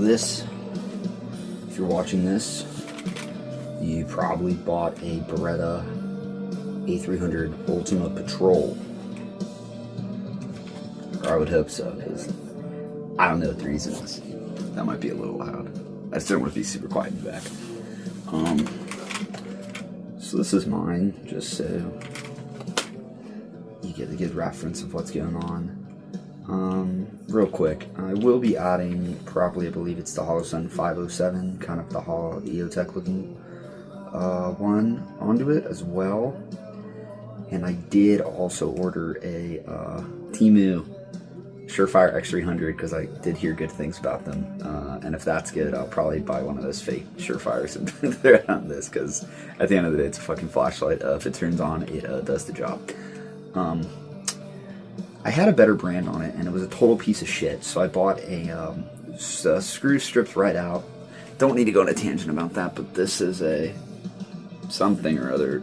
this, if you're watching this, you probably bought a Beretta A300 Ultimate Patrol. Or I would hope so, because I don't know what the reason is. That might be a little loud. I just don't want to be super quiet in the back. So this is mine, just so you get a good reference of what's going on. Real quick, I will be adding probably, I believe it's the Holosun 507, kind of the EOTech looking one onto it as well. And I did also order a Temu Surefire X300 because I did hear good things about them. And if that's good, I'll probably buy one of those fake Surefires and throw it on this, because at the end of the day, it's a fucking flashlight. If it turns on, it does the job. I had a better brand on it, and it was a total piece of shit, so I bought a screw stripped right out. Don't need to go on a tangent about that, but this is a something or other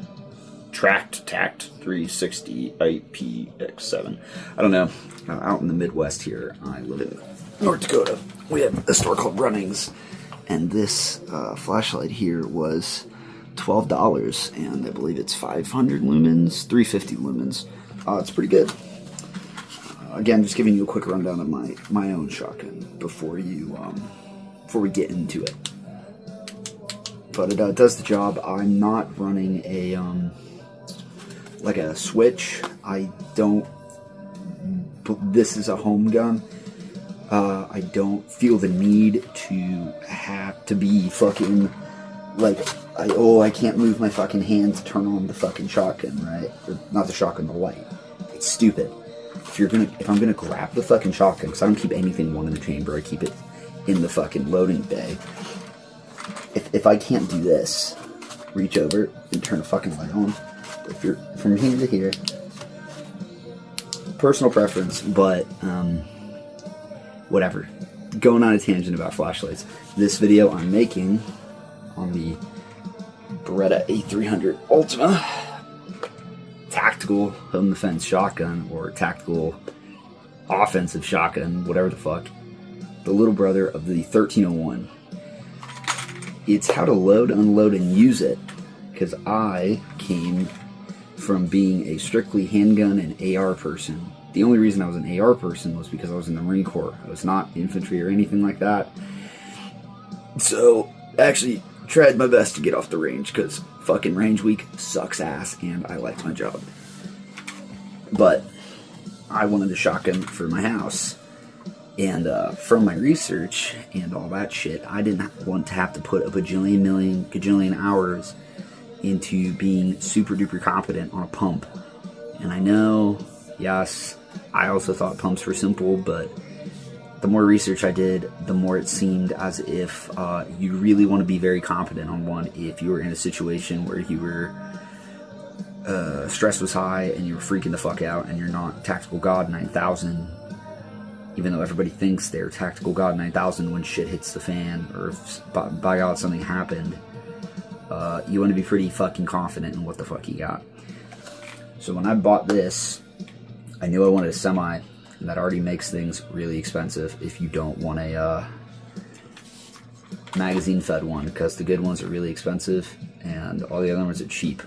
Tact 360 IPX7. I don't know. Out in the Midwest here, I live in North Dakota. We have a store called Runnings, and this flashlight here was $12, and I believe it's 500 lumens, 350 lumens. It's pretty good. Again, just giving you a quick rundown of my own shotgun before we get into it. But it does the job. I'm not running a like a switch. I don't. This is a home gun. I don't feel the need to have to be fucking like I can't move my fucking hand to turn on the fucking shotgun, right? Or not the shotgun, the light. It's stupid. If I'm gonna grab the fucking shotgun, because I don't keep anything one in the chamber, I keep it in the fucking loading bay. If I can't do this, reach over and turn the fucking light on. If you're from here to here, personal preference, but whatever. Going on a tangent about flashlights. This video I'm making on the Beretta A300 Ultima tactical home defense shotgun, or tactical offensive shotgun, whatever the fuck, the little brother of the 1301. It's how to load, unload, and use it, because I came from being a strictly handgun and AR person. The only reason I was an AR person was because I was in the Marine Corps. I was not infantry or anything like that. So, actually tried my best to get off the range, because fucking range week sucks ass, and I liked my job. But I wanted a shotgun for my house, and from my research and all that shit, I didn't want to have to put a gajillion hours into being super duper competent on a pump. And I know, yes, I also thought pumps were simple, but the more research I did, the more it seemed as if you really want to be very competent on one if you were in a situation where you were stress was high and you were freaking the fuck out, and you're not Tactical God 9000, even though everybody thinks they're Tactical God 9000 when shit hits the fan, or if by God something happened. You want to be pretty fucking confident in what the fuck you got. So when I bought this, I knew I wanted a semi, and that already makes things really expensive if you don't want a magazine fed one, because the good ones are really expensive and all the other ones are cheap.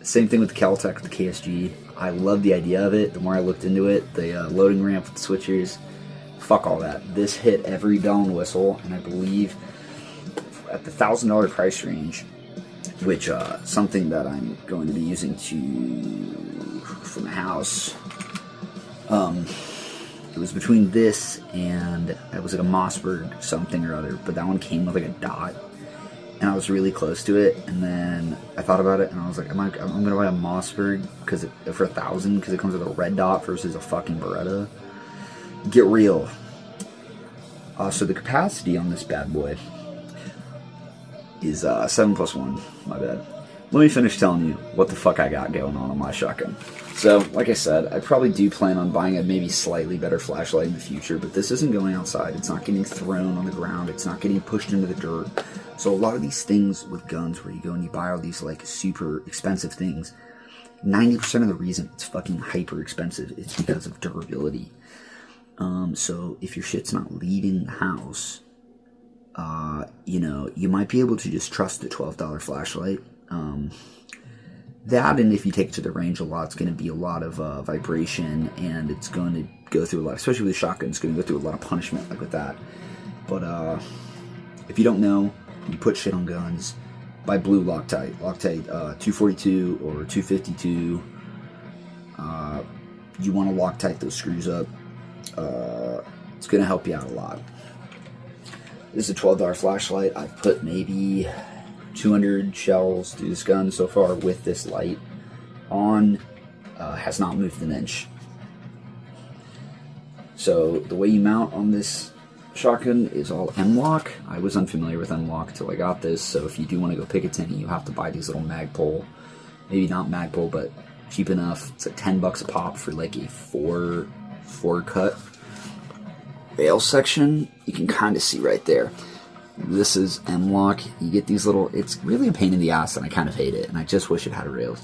Same thing with the Kel-Tec, the KSG. I love the idea of it. The more I looked into it, the loading ramp with the switchers, fuck all that. This hit every bell and whistle, and I believe at the $1,000 price range, which something that I'm going to be using for my house. It was between this and it was like a Mossberg something or other, but that one came with like a dot, and I was really close to it. And then I thought about it, and I was like, I'm gonna buy a Mossberg for $1,000 because it comes with a red dot versus a fucking Beretta. Get real. So the capacity on this bad boy is 7+1. My bad. Let me finish telling you what the fuck I got going on my shotgun. So, like I said, I probably do plan on buying a maybe slightly better flashlight in the future, but this isn't going outside. It's not getting thrown on the ground. It's not getting pushed into the dirt. So a lot of these things with guns where you go and you buy all these like super expensive things, 90% of the reason it's fucking hyper expensive is because of durability. So if your shit's not leaving the house, you know, you might be able to just trust the $12 flashlight. That, and if you take it to the range a lot, it's going to be a lot of vibration, and it's going to go through a lot, especially with a shotgun, it's going to go through a lot of punishment, like with that. But if you don't know, you put shit on guns, buy blue Loctite, 242 or 252. You want to Loctite those screws up. It's going to help you out a lot. This is a $12 flashlight. I've put maybe 200 shells through this gun so far with this light on. Has not moved an inch. So the way you mount on this shotgun is all M-lock. I was unfamiliar with M-lock until I got this, so if you do want to go Picatinny, you have to buy these little Magpul. Maybe not Magpul, but cheap enough. It's like $10 a pop for like a four cut rail section. You can kind of see right there. This is M-lock. You get these little, it's really a pain in the ass, and I kind of hate it, and I just wish it had rails.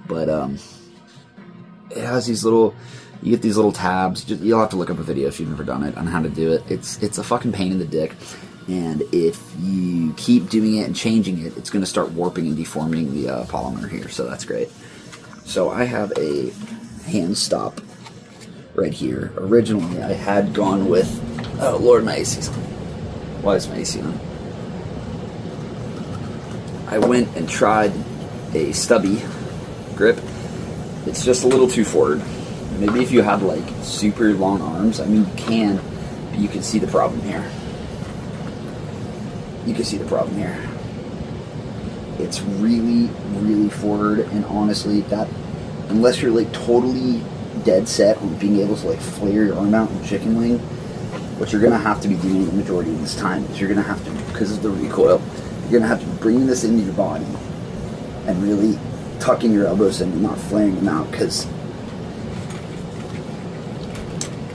But it has these little, you get these little tabs. You'll have to look up a video if you've never done it on how to do it. It's a fucking pain in the dick, and if you keep doing it and changing it, it's going to start warping and deforming the polymer here, so that's great. So I have a hand stop right here. Originally, I had gone with, oh Lord, my AC's on. Why is my AC on? I went and tried a stubby grip. It's just a little too forward. Maybe if you have like super long arms, I mean you can, but you can see the problem here. You can see the problem here. It's really, really forward, and honestly, that, unless you're like totally dead set on being able to like flare your arm out in chicken wing, what you're gonna have to be doing the majority of this time is you're gonna have to, because of the recoil, you're gonna have to be bringing this into your body and really tucking your elbows in and not flaring them out, because,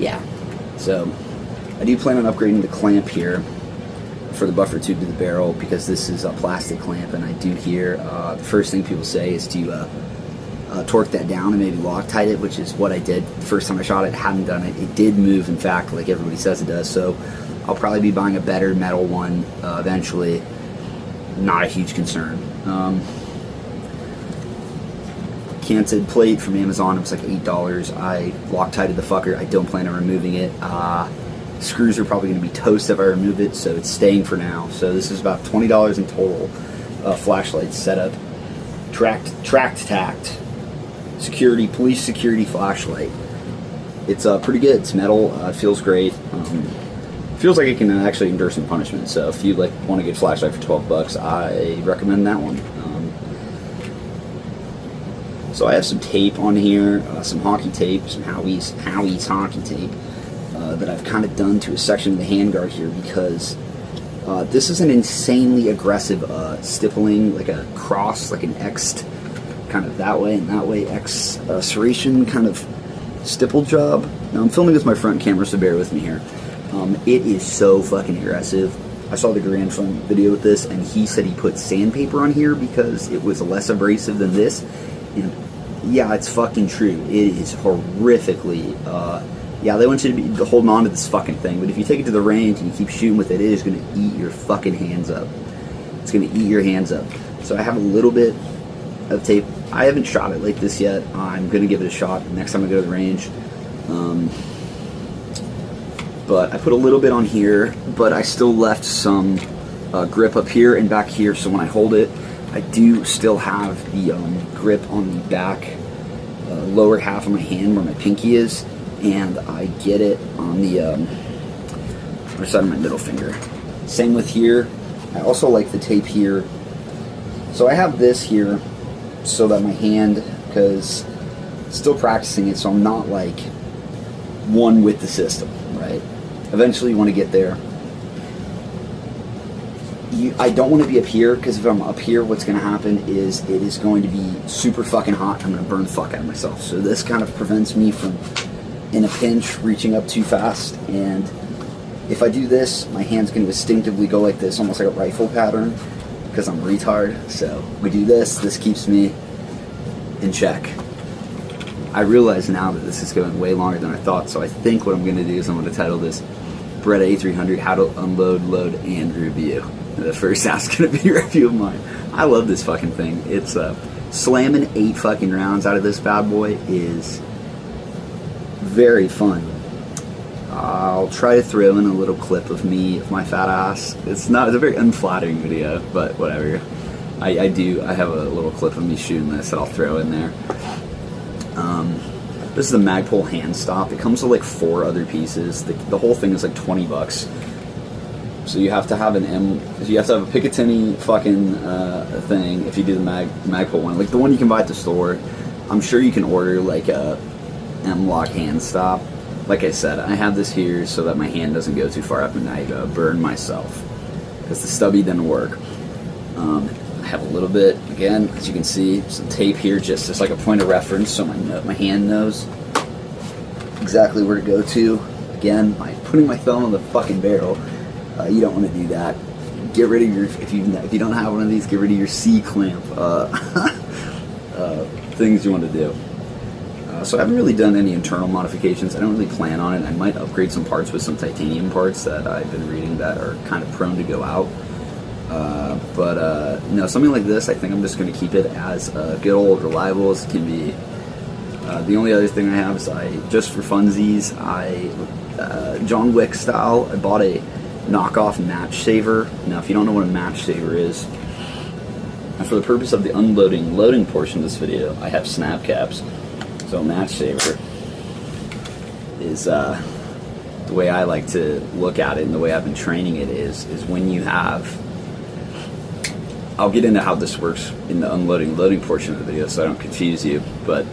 yeah. So I do plan on upgrading the clamp here for the buffer tube to the barrel, because this is a plastic clamp, and I do hear the first thing people say is to torque that down and maybe Loctite it, which is what I did the first time I shot it. Haven't done it. It did move, in fact, like everybody says it does, so I'll probably be buying a better metal one eventually. Not a huge concern. Canted plate from Amazon, it was like $8. I Loctited the fucker. I don't plan on removing it. Screws are probably going to be toast if I remove it, so it's staying for now. So this is about $20 in total. Flashlight setup, tracked security, police security flashlight. It's pretty good. It's metal. It feels great. Feels like it can actually endure some punishment. So if you like want a good flashlight for $12, I recommend that one. So I have some tape on here, some hockey tape, some Howie's hockey tape that I've kind of done to a section of the handguard here, because this is an insanely aggressive stippling, like a cross, like an X, kind of that way and that way, X serration kind of stipple job. Now I'm filming with my front camera, so bear with me here. It is so fucking aggressive. I saw the Grand Fun video with this, and he said he put sandpaper on here because it was less abrasive than this. And yeah, it's fucking true. It is horrifically, yeah, they want you to be holding on to this fucking thing, but if you take it to the range and you keep shooting with it, it is going to eat your fucking hands up. It's going to eat your hands up. So I have a little bit of tape. I haven't shot it like this yet. I'm going to give it a shot next time I go to the range. But I put a little bit on here, but I still left some grip up here and back here, so when I hold it, I do still have the grip on the back lower half of my hand where my pinky is, and I get it on the other side of my middle finger. Same with here. I also like the tape here. So I have this here so that my hand, because still practicing it, so I'm not like one with the system, right? Eventually you want to get there. I don't want to be up here, because if I'm up here, what's going to happen is it is going to be super fucking hot. I'm going to burn the fuck out of myself. So this kind of prevents me from, in a pinch, reaching up too fast. And if I do this, my hand's going to instinctively go like this, almost like a rifle pattern, because I'm a retard. So we do this. This keeps me in check. I realize now that this is going way longer than I thought, so I think what I'm going to do is I'm going to title this Beretta A300 How to Unload, Load, and Review. The first half's going to be a review of mine. I love this fucking thing. It's slamming 8 fucking rounds out of this bad boy is very fun. I'll try to throw in a little clip of me, of my fat ass. It's a very unflattering video, but whatever. I have a little clip of me shooting this that I'll throw in there. This is the Magpul hand stop. It comes with like 4 other pieces. The whole thing is like 20 bucks. So you have to have you have to have a Picatinny fucking thing if you do the Magpul one. Like the one you can buy at the store. I'm sure you can order like a M-Lock hand stop. Like I said, I have this here so that my hand doesn't go too far up and I burn myself. Because the stubby didn't work. I have a little bit, again, as you can see, some tape here just as like a point of reference so my hand knows exactly where to go to. Again, by putting my thumb on the fucking barrel, you don't want to do that. Get rid of your, if you don't have one of these, get rid of your C-clamp things you want to do. So I haven't really done any internal modifications. I don't really plan on it. I might upgrade some parts with some titanium parts that I've been reading that are kind of prone to go out. No, something like this, I think I'm just going to keep it as good old reliable as it can be. The only other thing I have is just for funsies, John Wick style, I bought a knockoff match saver. Now, if you don't know what a match saver is, and for the purpose of the loading portion of this video, I have snap caps. So a match saver is the way I like to look at it, and the way I've been training it is when you have. I'll get into how this works in the loading portion of the video, so I don't confuse you. But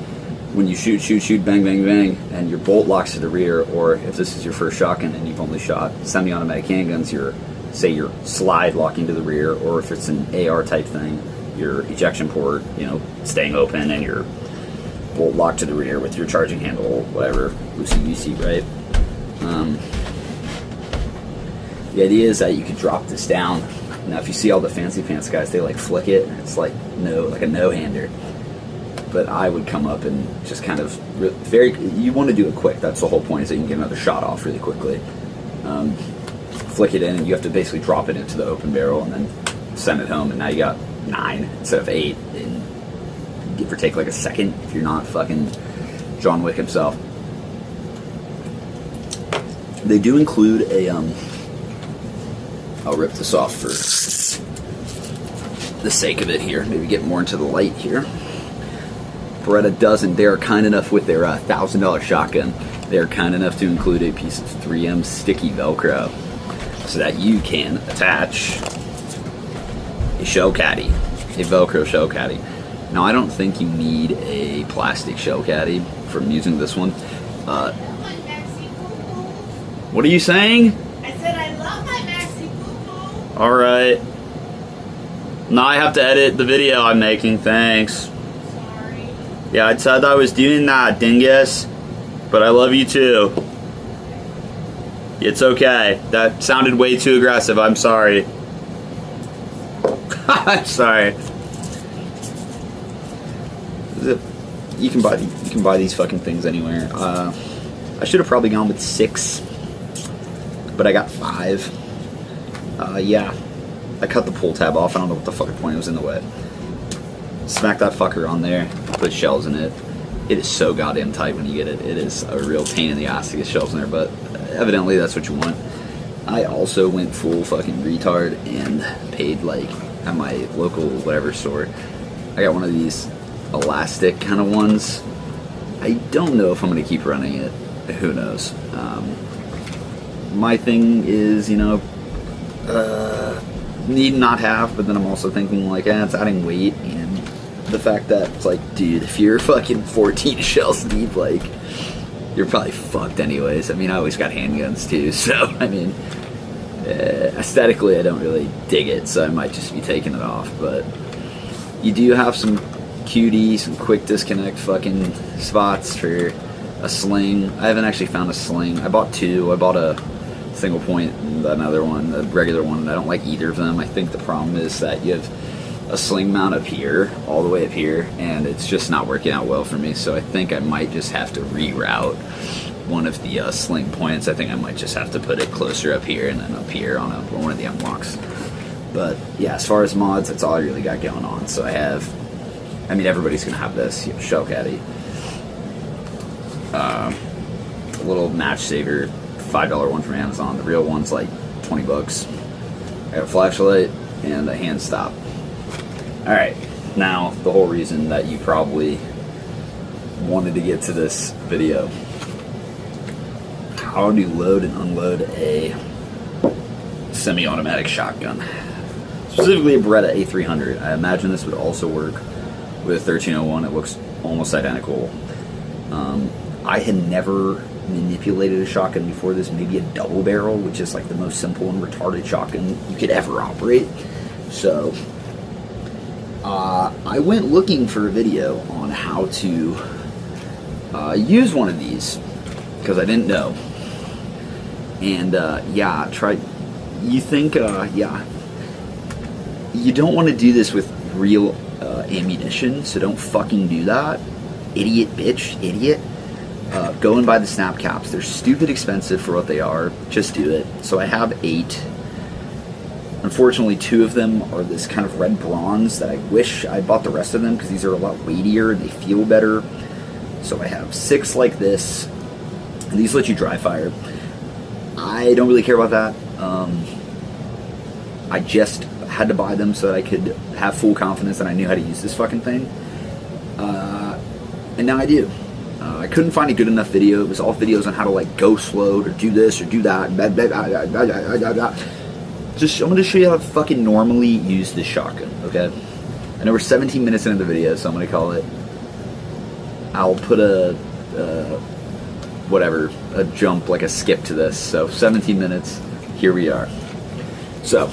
when you shoot, bang, bang, bang, and your bolt locks to the rear, or if this is your first shotgun and you've only shot semi-automatic handguns, say your slide locking to the rear, or if it's an AR type thing, your ejection port, staying open, and your bolt locked to the rear with your charging handle, whatever, loosey-goosey, right? The idea is that you could drop this down. Now, if you see all the fancy pants guys, they like flick it. It's like a no-hander. But I would come up and just kind of you want to do it quick. That's the whole point, is that you can get another shot off really quickly. Flick it in, and you have to basically drop it into the open barrel and then send it home. And now you got 9 instead of 8, and give or take like a second if you're not fucking John Wick himself. They do include a I'll rip this off for the sake of it here. Maybe get more into the light here. Beretta doesn't. They are kind enough with their $1,000 shotgun. They are kind enough to include a piece of 3M sticky Velcro so that you can attach a shell caddy, a Velcro shell caddy. Now, I don't think you need a plastic shell caddy from using this one. What are you saying? I said I love my maxi poo-poo. Alright. Now I have to edit the video I'm making, thanks. Sorry. Yeah, I said I was doing that, dingus. But I love you too. It's okay. That sounded way too aggressive, I'm sorry. I'm sorry. You can buy these fucking things anywhere. I should have probably gone with 6, but I got 5. Yeah, I cut the pull tab off. I don't know what the fucking point, it was in the way. Smack that fucker on there. Put shells in it. It is so goddamn tight when you get it. It is a real pain in the ass to get shells in there, but evidently that's what you want. I also went full fucking retard and paid like at my local whatever store. I got one of these elastic kind of ones. I don't know if I'm going to keep running it. Who knows? My thing is, need not have, but then I'm also thinking like, it's adding weight, and the fact that it's like, dude, if you're fucking 14 shells deep, like, you're probably fucked anyways. I mean, I always got handguns too, so I mean, aesthetically I don't really dig it, so I might just be taking it off. But you do have some QD, some quick disconnect fucking spots for a sling. I haven't actually found a sling. I bought 2. I bought a single point and another one, a regular one, and I don't like either of them. I think the problem is that you have a sling mount up here, all the way up here, and it's just not working out well for me. So I think I might just have to reroute one of the sling points. I think I might just have to put it closer up here and then up here on one of the unlocks. But yeah, as far as mods, that's all I really got going on. So I have, I mean, everybody's gonna have this, you know, shell caddy, a little match saver, $5 one from Amazon. The real one's like 20 bucks. I got a flashlight and a hand stop. All right, now the whole reason that you probably wanted to get to this video: how to load and unload a semi-automatic shotgun, specifically a Beretta A300. I imagine this would also work with a 1301. It looks almost identical. I had never manipulated a shotgun before this, maybe a double barrel, which is like the most simple and retarded shotgun you could ever operate. So I went looking for a video on how to use one of these because I didn't know. And yeah, you think, yeah, you don't want to do this with real ammunition, so don't fucking do that. Idiot, bitch, idiot. Go and buy the snap caps. They're stupid expensive for what they are. Just do it. So I have 8. Unfortunately, 2 of them are this kind of red bronze that I wish I bought the rest of them because these are a lot weightier and they feel better. So I have 6 like this, and these let you dry fire. I don't really care about that. I just had to buy them so that I could have full confidence that I knew how to use this fucking thing. And now I do. I couldn't find a good enough video. It was all videos on how to like ghost load or do this or do that. Just, I'm going to show you how to fucking normally use this shotgun, okay? I know we're 17 minutes into the video, so I'm going to call it, I'll put a jump, like a skip to this. So 17 minutes, here we are. So,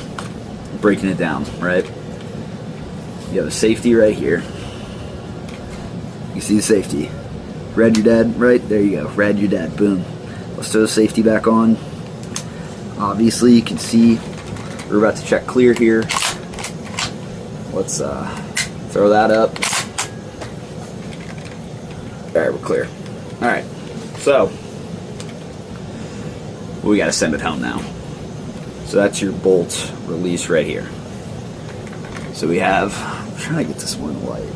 breaking it down, right? You have the safety right here. You see the safety. Red, you're dead, right? There you go. Red, you're dead. Boom. Let's throw the safety back on. Obviously, you can see we're about to check clear here. Let's throw that up. Alright, we're clear. Alright, so we gotta send it home now. So that's your bolt release right here. So we have, I'm trying to get this one light.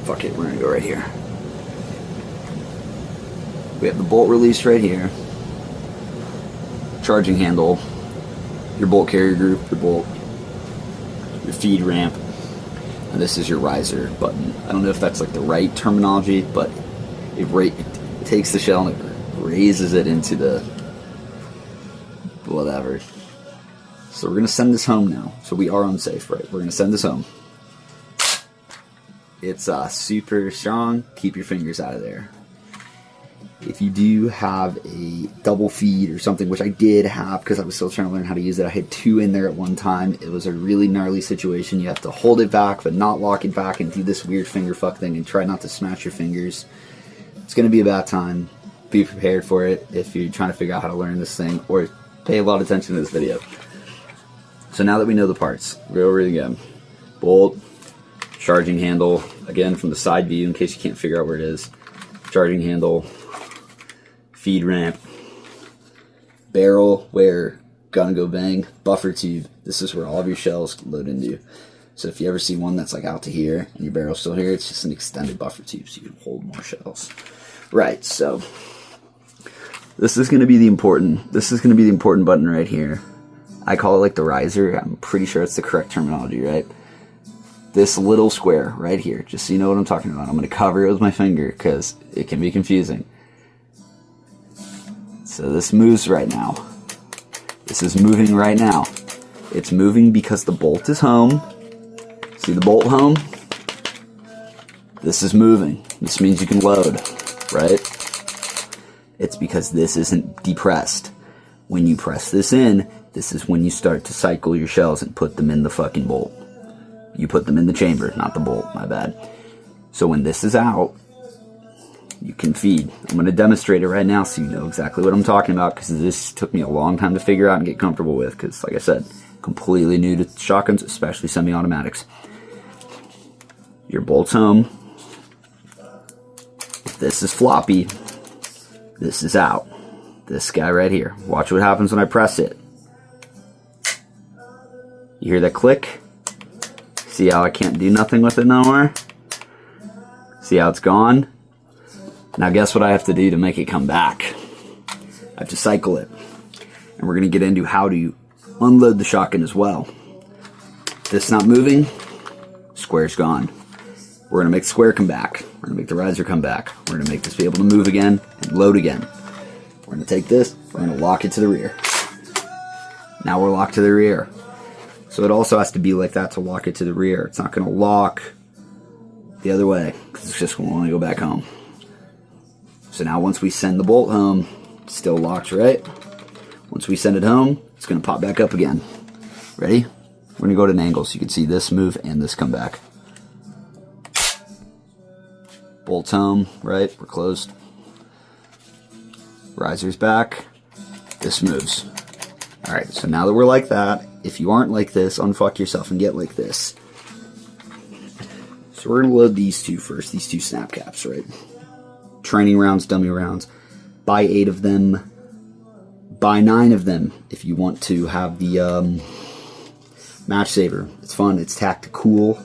Fuck it, we're gonna go right here. We have the bolt release right here. Charging handle, your bolt carrier group, your bolt, your feed ramp, and this is your riser button. I don't know if that's like the right terminology, but it takes the shell and it raises it into the whatever. So we're gonna send this home now. So we are unsafe, right? We're gonna send this home. It's super strong. Keep your fingers out of there. If you do have a double feed or something, which I did have because I was still trying to learn how to use it, I had 2 in there at one time. It was a really gnarly situation. You have to hold it back but not lock it back and do this weird finger fuck thing and try not to smash your fingers. It's going to be a bad time. Be prepared for it if you're trying to figure out how to learn this thing, or pay a lot of attention to this video. So now that we know the parts, we'll go over it again. Bolt, charging handle, again from the side view in case you can't figure out where it is. Charging handle, feed ramp, barrel where gonna go bang, buffer tube. This is where all of your shells load into. So if you ever see one that's like out to here and your barrel's still here, it's just an extended buffer tube so you can hold more shells. Right, so this is gonna be the important button right here. I call it like the riser. I'm pretty sure it's the correct terminology, right? This little square right here, just so you know what I'm talking about. I'm gonna cover it with my finger because it can be confusing. So this moves right now. This is moving right now. It's moving because the bolt is home. See the bolt home? This is moving. This means you can load, right? It's because this isn't depressed. When you press this in, this is when you start to cycle your shells and put them in the fucking bolt. You put them in the chamber, not the bolt, my bad. So when this is out, you can feed. I'm going to demonstrate it right now so you know exactly what I'm talking about, because this took me a long time to figure out and get comfortable with, because like I said, completely new to shotguns, especially semi-automatics. Your bolt's home. If this is floppy, this is out. This guy right here. Watch what happens when I press it. You hear that click? See how I can't do nothing with it no more? See how it's gone? Now guess what I have to do to make it come back? I have to cycle it. And we're going to get into how to unload the shotgun as well. This not moving, square's gone. We're going to make the square come back. We're going to make the riser come back. We're going to make this be able to move again and load again. We're going to take this, we're going to lock it to the rear. Now we're locked to the rear. So it also has to be like that to lock it to the rear. It's not going to lock the other way because it's just going to want to go back home. So now once we send the bolt home, it's still locked, right? Once we send it home, it's going to pop back up again. Ready? We're going to go to an angle so you can see this move and this come back. Bolt's home, right? We're closed. Riser's back. This moves. Alright, so now that we're like that, if you aren't like this, unfuck yourself and get like this. So we're going to load these two first, these two snap caps, right? Training rounds, dummy rounds. Buy 8 of them. Buy 9 of them if you want to have the match saver. It's fun, it's tactical.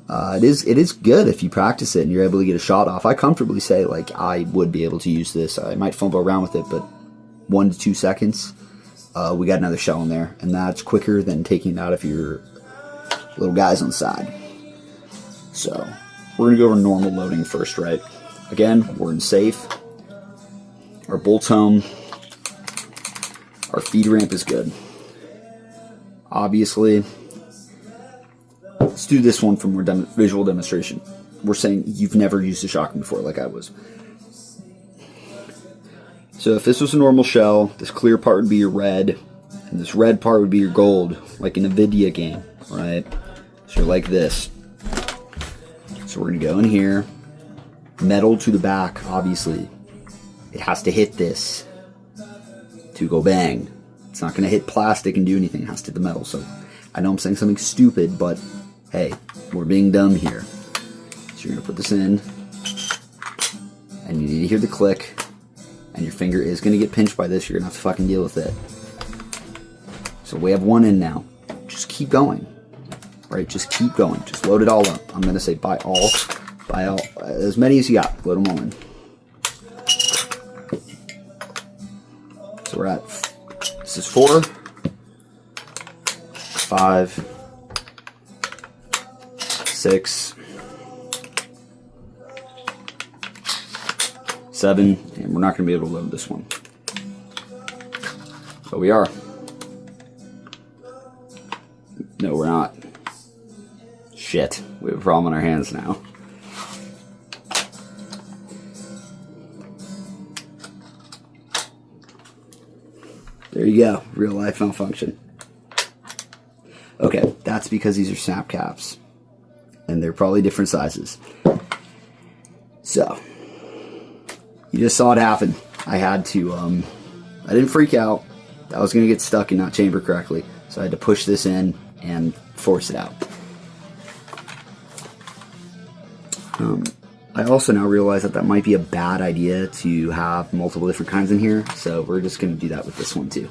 It is good if you practice it and you're able to get a shot off. I comfortably say, like, I would be able to use this. I might fumble around with it, but 1 to 2 seconds, we got another shell in there, and that's quicker than taking it out of your little guys on the side. So we're gonna go over normal loading first, right? Again, we're in safe. Our bolt's home. Our feed ramp is good. Obviously, let's do this one for more visual demonstration. We're saying you've never used a shotgun before like I was. So if this was a normal shell, this clear part would be your red, and this red part would be your gold, like in a video game, right? So you're like this. So we're going to go in here, metal to the back, obviously. It has to hit this to go bang. It's not going to hit plastic and do anything. It has to hit the metal. So I know I'm saying something stupid, but hey, we're being dumb here. So you're going to put this in, and you need to hear the click, and your finger is going to get pinched by this. You're going to have to fucking deal with it. So we have one in now. Just keep going. Right? Just keep going. Just load it all up. I'm going to say buy all, as many as you got. Load them all in. So we're at, this is 4, 5, 6, 7, and we're not going to be able to load this one. But we are. No, we're not. Shit. We have a problem on our hands now. There you go. Real life malfunction. Okay, that's because these are snap caps. And they're probably different sizes. So, you just saw it happen. I had to, I didn't freak out. I was going to get stuck and not chamber correctly. So I had to push this in and force it out. I also now realize that that might be a bad idea to have multiple different kinds in here. So we're just going to do that with this one too.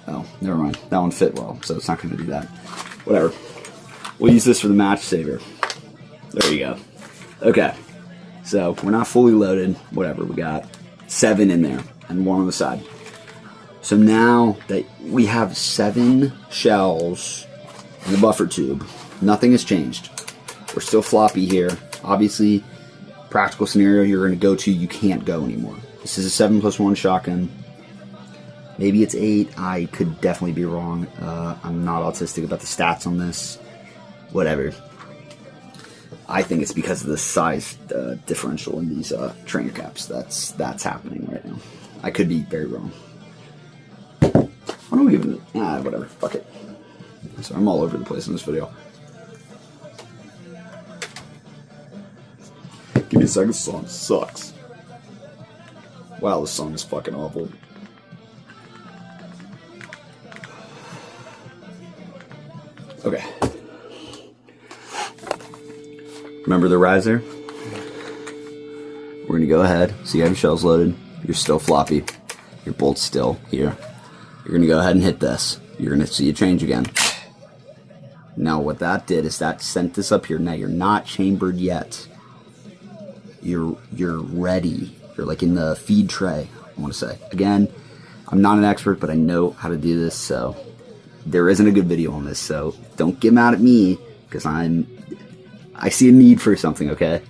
Oh, never mind. That one fit well, so it's not going to do that. Whatever. We'll use this for the match saver. There you go. Okay. So we're not fully loaded. Whatever. We got 7 in there and 1 on the side. So now that we have 7 shells in the buffer tube, nothing has changed. We're still floppy here. Obviously, practical scenario you're going to go to, you can't go anymore. This is a 7+1 shotgun. Maybe it's 8. I could definitely be wrong. I'm not autistic about the stats on this. Whatever. I think it's because of the size differential in these trainer caps. That's happening right now. I could be very wrong. I don't even... whatever. Fuck it. So I'm all over the place in this video. Give me a second. This song sucks. Wow, this song is fucking awful. Okay. Remember the riser? We're gonna go ahead. So you have your shells loaded. You're still floppy. Your bolt's still here. You're gonna go ahead and hit this. You're gonna see a change again. Now what that did is that sent this up here. Now you're not chambered yet. You're ready. You're like in the feed tray, I want to say. Again, I'm not an expert, but I know how to do this, so there isn't a good video on this, so don't get mad at me, because I see a need for something, okay?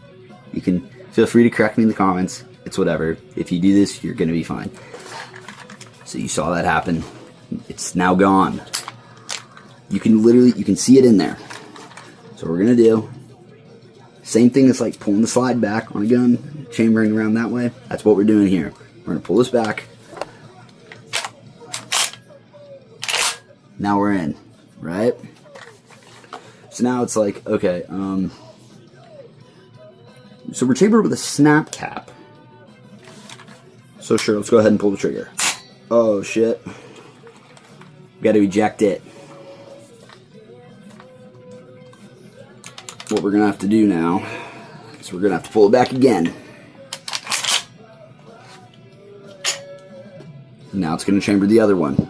You can feel free to correct me in the comments. It's whatever. If you do this, you're going to be fine. So you saw that happen. It's now gone. You can see it in there. So what we're going to do, same thing as like pulling the slide back on a gun, chambering around that way. That's what we're doing here. We're going to pull this back. Now we're in, right? So now it's like, okay, so we're chambered with a snap cap. So sure, let's go ahead and pull the trigger. Oh shit. We gotta eject it. What we're gonna have to do now is we're gonna have to pull it back again. Now it's gonna chamber the other one.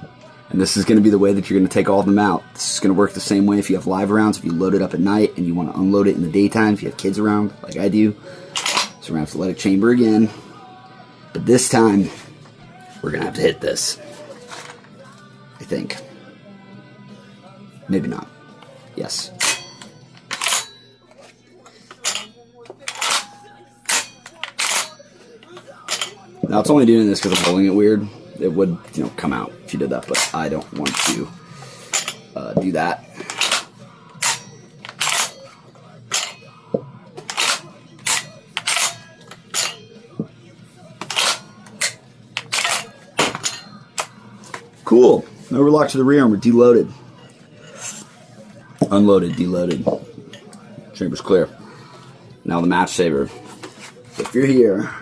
And this is going to be the way that you're going to take all of them out. This is going to work the same way if you have live rounds, if you load it up at night and you want to unload it in the daytime, if you have kids around, like I do. So we're going to have to let it chamber again. But this time, we're going to have to hit this. I think. Maybe not. Yes. Now it's only doing this because I'm holding it weird. It would, come out if you did that, but I don't want to do that. Cool. Now we're locked to the rear and we're deloaded. Unloaded, deloaded. Chamber's clear. Now the match saver. If you're here,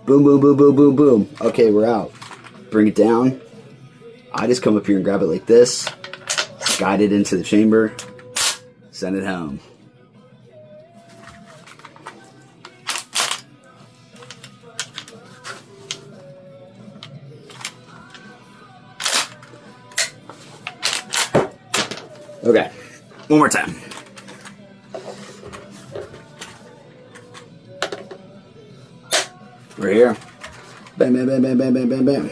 boom, boom, boom, boom, boom, boom. Okay, we're out. Bring it down. I just come up here and grab it like this, guide it into the chamber, send it home. Okay, one more time. We're here. Bam, bam, bam, bam, bam, bam, bam, bam.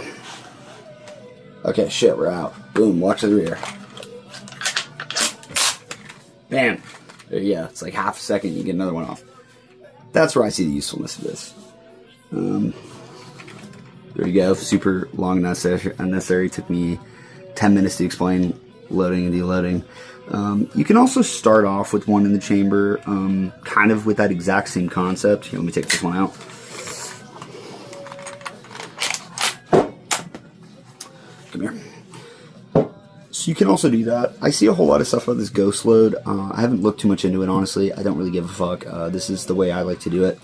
Okay, shit, we're out. Boom, walk to the rear. Bam. There you go. It's like half a second, you get another one off. That's where I see the usefulness of this. There you go. Super long and unnecessary. Took me 10 minutes to explain loading and deloading. You can also start off with one in the chamber, kind of with that exact same concept. Here, let me take this one out. Come here. So you can also do that. I see a whole lot of stuff about this ghost load. I haven't looked too much into it, honestly. I don't really give a fuck. This is the way I like to do it.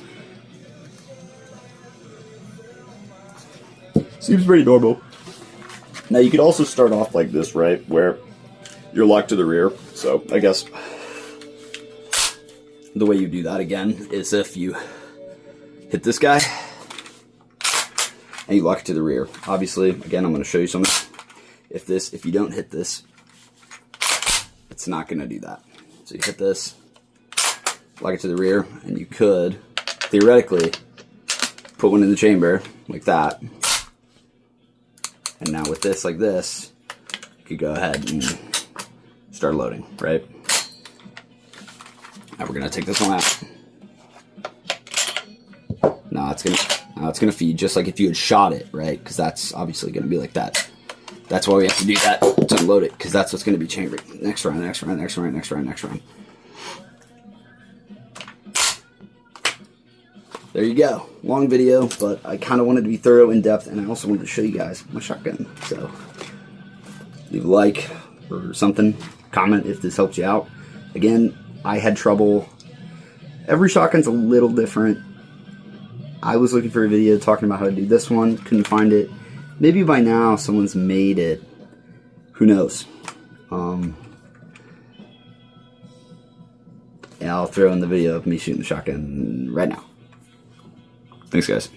Seems pretty normal. Now you could also start off like this, right? Where you're locked to the rear. So I guess the way you do that again is if you hit this guy and you lock it to the rear. Obviously, again, I'm going to show you something. If you don't hit this, it's not going to do that. So you hit this, lock it to the rear, and you could, theoretically, put one in the chamber, like that. And now with this, like this, you could go ahead and start loading, right? Now we're going to take this one out. Now it's gonna feed just like if you had shot it, right? Because that's obviously gonna be like that. That's why we have to do that to unload it, because that's what's gonna be chambered. Next round, next round, next round, next round, next round. There you go. Long video, but I kind of wanted to be thorough, in depth, and I also wanted to show you guys my shotgun. So leave a like or something. Comment if this helps you out. Again, I had trouble. Every shotgun's a little different. I was looking for a video talking about how to do this one, couldn't find it. Maybe by now someone's made it. Who knows? I'll throw in the video of me shooting the shotgun right now. Thanks, guys.